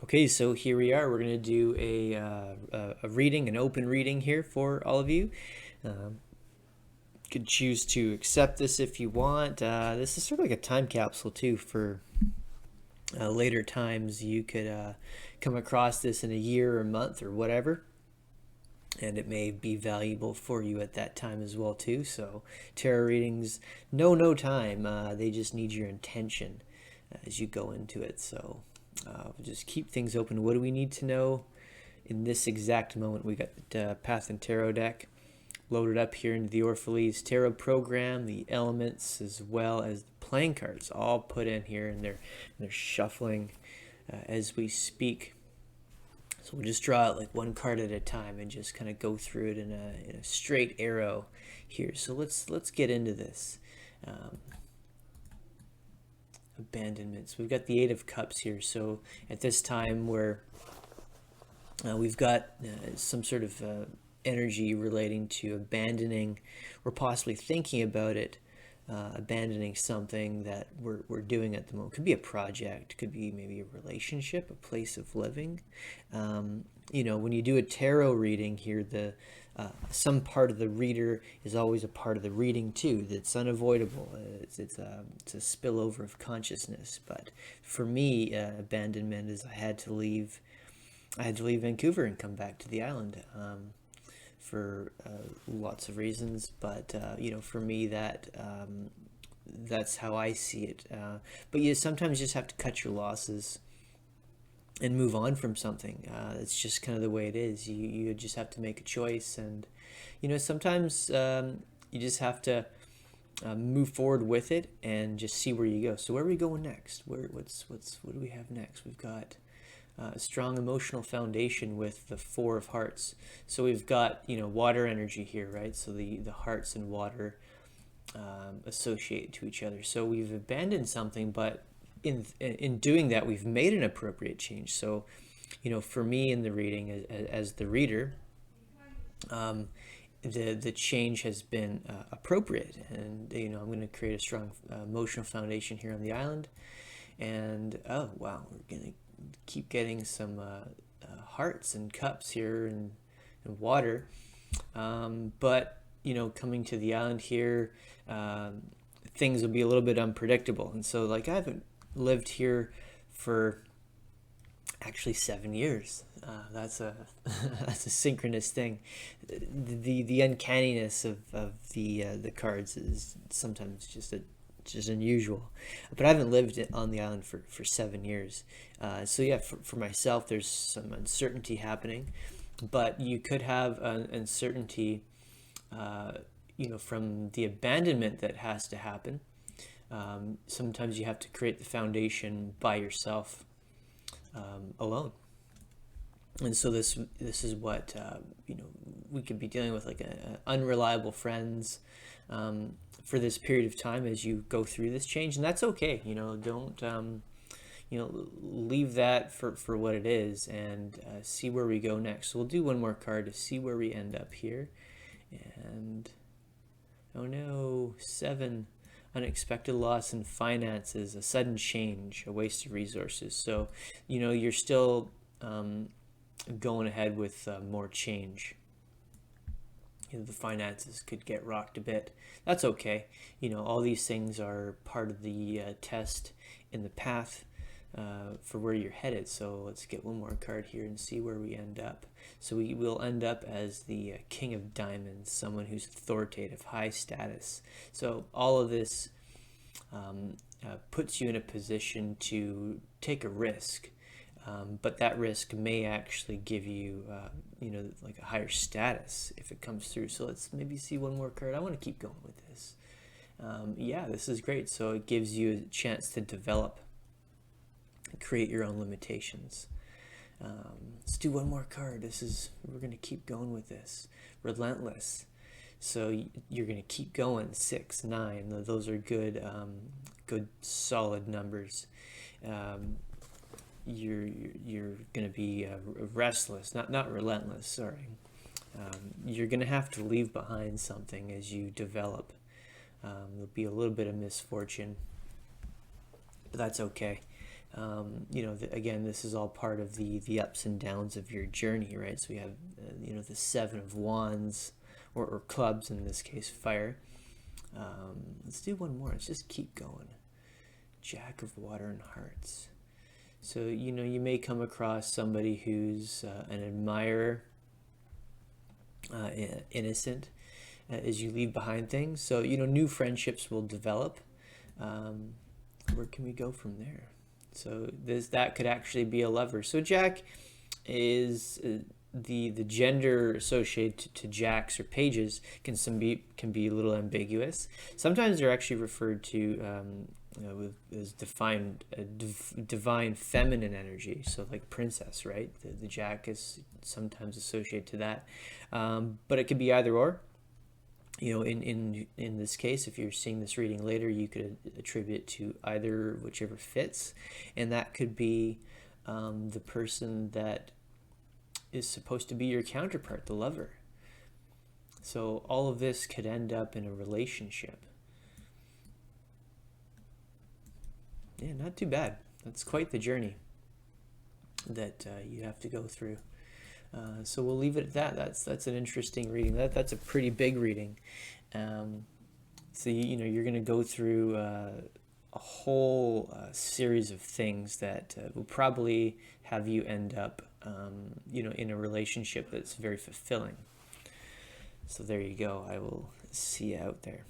Okay, so here we are. We're going to do a reading, an open reading here for all of you. You could choose to accept this if you want. This is sort of like a time capsule too for later times. You could come across this in a year or month or whatever, and it may be valuable for you at that time as well too. So tarot readings know no time. They just need your intention as you go into it. So just keep things open. What do we need to know in this exact moment? We got the PathandTarot deck loaded up here into the Orphalese Tarot program, the elements as well as the playing cards all put in here, and they're shuffling as we speak. So we'll just draw out like one card at a time and just kind of go through it in a straight arrow here. So let's get into this. Abandonment. So we've got the Eight of Cups here. So at this time where we've got some sort of energy relating to abandoning or possibly thinking about it, abandoning something that we're doing at the moment. Could be a project, could be maybe a relationship, a place of living. When you do a tarot reading here, some part of the reader is always a part of the reading too. That's unavoidable. It's a spillover of consciousness. But for me, abandonment is I had to leave Vancouver and come back to the island for lots of reasons. But for me, that's how I see it. But you sometimes just have to cut your losses and move on from something. It's just kind of the way it is. You just have to make a choice, and sometimes you just have to move forward with it and just see where you go. So where are we going next? What do we have next? We've got a strong emotional foundation with the Four of Hearts. So we've got water energy here, right? So the hearts and water associate to each other. So we've abandoned something, but in doing that, we've made an appropriate change. So, for me in the reading, as the reader, the change has been appropriate, and I'm going to create a strong emotional foundation here on the island. And oh wow, we're going to keep getting some hearts and cups here and water. But coming to the island here, things will be a little bit unpredictable, and so like I haven't lived here for actually 7 years. That's a that's a synchronous thing. The uncanniness of the cards is sometimes just unusual. But I haven't lived on the island for 7 years. So yeah, for myself, there's some uncertainty happening, but you could have an uncertainty, from the abandonment that has to happen. Sometimes you have to create the foundation by yourself, alone. And so this is what we could be dealing with, like unreliable friends for this period of time as you go through this change, and that's okay. Don't leave that for what it is, and see where we go next. So we'll do one more card to see where we end up here. And oh no, 7. Unexpected loss in finances, a sudden change, a waste of resources. So, you're still going ahead with more change. The finances could get rocked a bit. That's okay. All these things are part of the test in the path for where you're headed. So let's get one more card here and see where we end up. So we will end up as the King of Diamonds, someone who's authoritative, high status. So all of this puts you in a position to take a risk, but that risk may actually give you, like a higher status if it comes through. So let's maybe see one more card. I want to keep going with this. Yeah, this is great. So it gives you a chance to develop, create your own limitations. Let's do one more card. We're going to keep going with this. Relentless. So you're going to keep going. 6, 9. Those are good, good solid numbers. You're going to be restless, not relentless. Sorry. You're going to have to leave behind something as you develop. There'll be a little bit of misfortune, but that's okay. Again, this is all part of the ups and downs of your journey, right? So we have, the Seven of Wands, or clubs in this case, fire. Let's do one more. Let's just keep going. Jack of Water and Hearts. So, you may come across somebody who's an admirer, innocent, as you leave behind things. So, new friendships will develop. Where can we go from there? So that could actually be a lover. So Jack is the gender associated to jacks or pages can be a little ambiguous. Sometimes they're actually referred to as divine feminine energy. So like princess, right? The jack is sometimes associated to that, but it could be either or. In this case, if you're seeing this reading later, you could attribute it to either, whichever fits, and that could be the person that is supposed to be your counterpart, the lover. So all of this could end up in a relationship. Yeah, not too bad. That's quite the journey that you have to go through. So we'll leave it at that. That's an interesting reading. That's a pretty big reading. So you're going to go through a whole series of things that will probably have you end up, in a relationship that's very fulfilling. So there you go. I will see you out there.